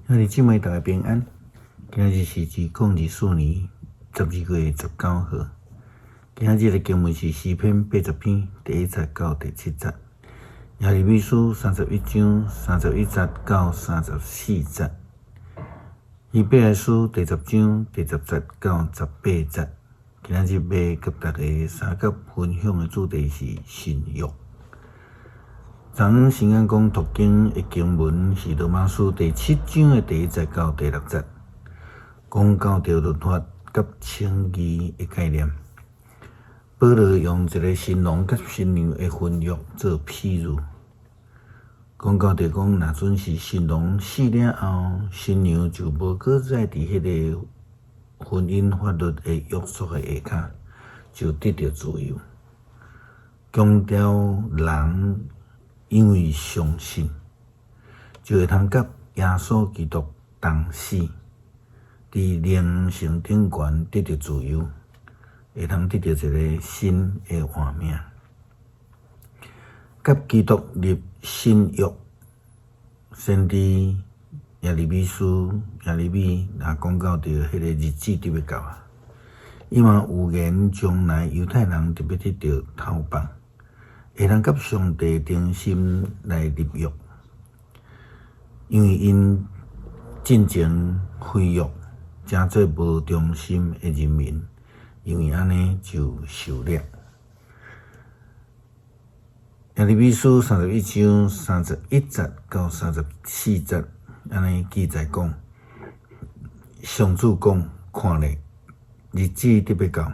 兄弟姊妹，大家平安。今日是2024年12月19号。今日的经文是诗篇80篇第1节到第7节，耶利米书31章31节到34节，以伯来书第10章第10节到18节。今日要甲大家三角分享的主题是信约。昨昏神眼讲读经的经文是罗马书第7章的第1节到第6节，讲到着律法甲称义的概念。保罗用一个新郎甲新娘的婚约做譬喻，讲到着讲，若准是新郎死了后，新娘就无搁再伫迄个婚姻法律的约束的下骹，就得到自由。强调人因为相信，就会通甲耶稣基督同死，伫灵性顶悬得到自由，会通得到一个新的活命。甲基督立新约，先伫耶利米若讲到着迄个日子特别到啊，伊嘛有言将来犹太人特别得到头棒。会通甲上帝定心来立约，因为因进前废约，诚做无忠心的人民，因为安尼就受掠。耶利米书31章31节到34节，安尼记载讲，上主讲，看咧，日子特别到。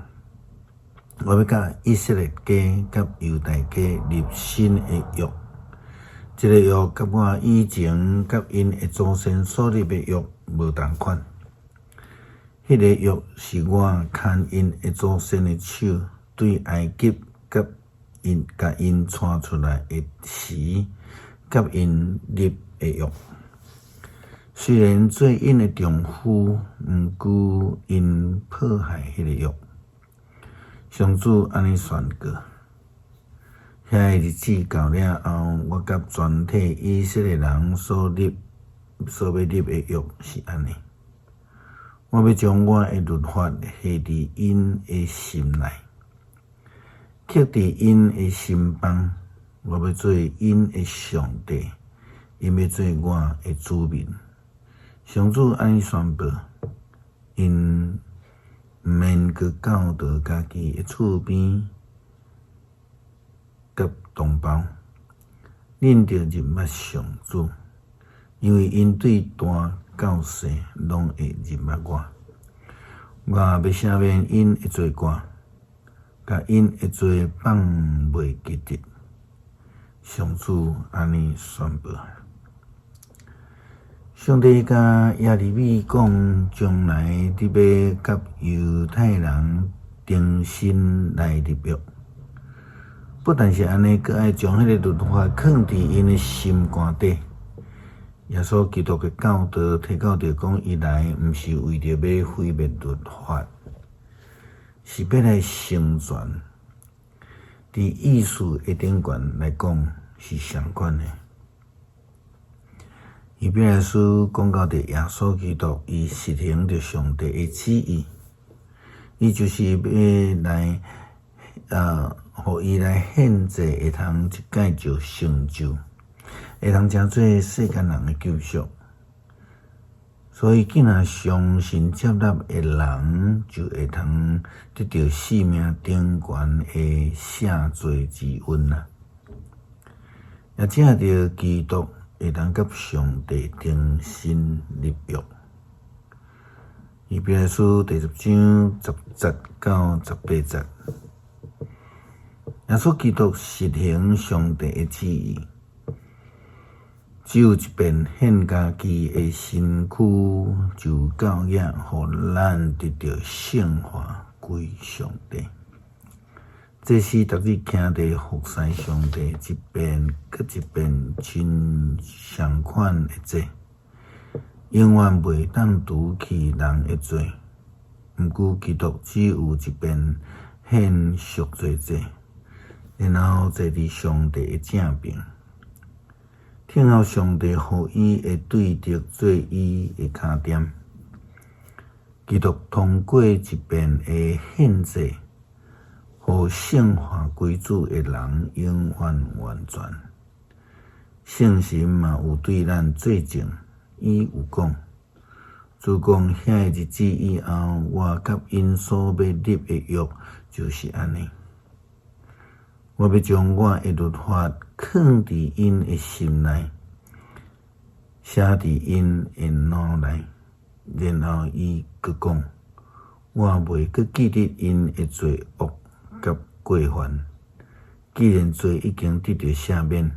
我要甲以色列家甲犹大家立新的约，这个约甲我以前甲因的祖先所立的约无同款。迄个约是我牵因的祖先的手，对埃及甲因带出来的时，甲因立的约。虽然做因的丈夫，毋顾因迫害迄个约。上主安尼宣告，遐个日子到了后，我甲全体以色列人所要立的约是安尼：我要将我的律法下伫因的心内，刻伫因的心房。我要做因的上帝，因要做我的子民。上主安尼宣布，因毋免搁教导家己的厝边甲同胞，恁着入捌上主，因为因对大到细拢会入捌我。我要赦免因的罪过，甲因的罪放袂记得。上主安尼宣布。上帝甲耶利米讲，将来你要甲犹太人定心来立约，不但是安尼，阁爱将迄个律法藏伫因的心肝底。耶稣基督的教导提到着讲，伊来毋是为着要毁灭律法，是要来成全。伫意思的顶悬来讲，是相关的。以伯来书讲到着耶稣基督，伊实行着上帝的旨意，伊就是要来，互伊来献祭，会通一解就成就，会通成做世间人的救赎。所以，既然相信接纳的人，就会通得到生命顶悬的赦罪之恩啦。也正着基督会通甲上帝定心立约。以伯来书第10章10节到18节，耶稣基督实行上帝的旨意，只有一遍献家己的身躯，就够也，互咱得到圣化归上帝。这是逐日行地服侍上帝一遍搁一遍亲相款的罪，永远袂当除去人的罪。毋过基督只有一遍献赎罪祭，然后坐伫上帝的正边，听候上帝互伊的对敌做伊的脚点。基督通过一遍的献祭，互圣化归主的人永远完全。圣神嘛有对咱做证，伊有讲：自讲遐个日子以后，我甲因所要立的约就是安尼。我要将我的律法藏伫因的心内，写伫因的脑内。然后伊佫讲：我袂佫记得因的罪恶甲过犯。既然罪已经得到赦免，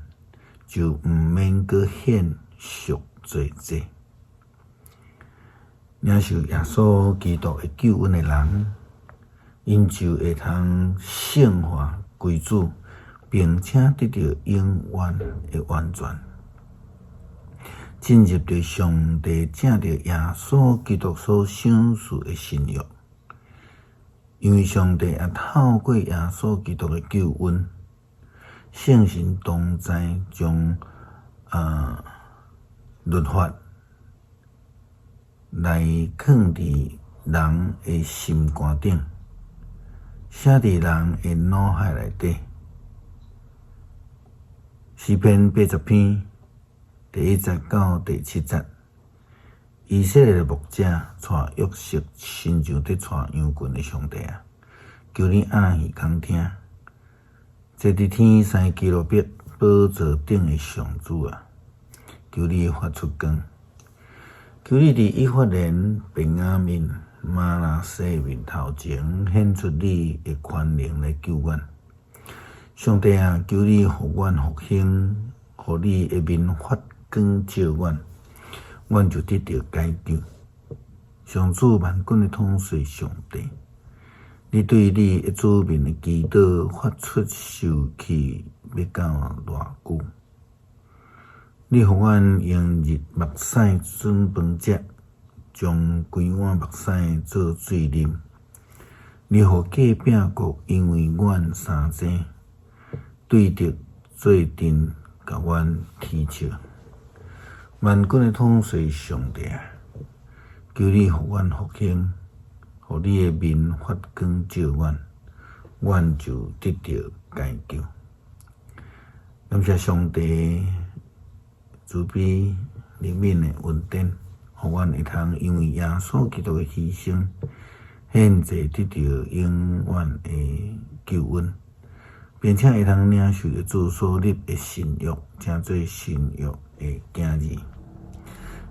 就毋免佫献赎罪祭。领受耶稣基督的救恩的人，因就会通圣化归主，并且得到永远的完全。进入着上帝借着耶稣基督所赏赐的新约，因为上帝也透过耶稣基督的救恩，圣神同在将律法来藏伫人的心肝顶，写伫人的脑海内底。诗篇80篇。第1节到第7节，以色列的牧者带约瑟，亲像伫带羊群的上帝啊！求你暗耳空听，坐伫天3基路伯宝座顶的上主啊！求你发出光，求你伫以法莲、便雅悯、玛拿西面头前显出你的权能来救阮。上帝啊，求你互阮复兴，互你的面发光照阮，阮就得到解救。上主万军的统帅上帝，你对你的子民的祈祷发出受气，要到偌久？你互阮用日目屎准饭食，将规碗目屎做水啉。你互隔壁国因为阮相争，对敌做阵，甲阮踢笑。万军的统帅上帝啊，求你互阮复兴，互你的面发光照阮，阮就得到解救。感谢上帝慈悲怜悯的恩典，互阮会通因为耶稣基督的牺牲，献祭得到永远的救恩，并且会通领受着主所立的新约，称做新约的囝儿。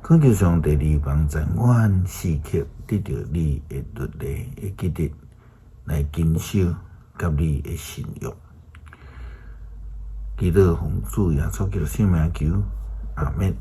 恳求上帝你帮助阮时刻得到你的律例的记得，来坚守甲你的新约。祈祷奉主耶稣基督圣名求，阿们。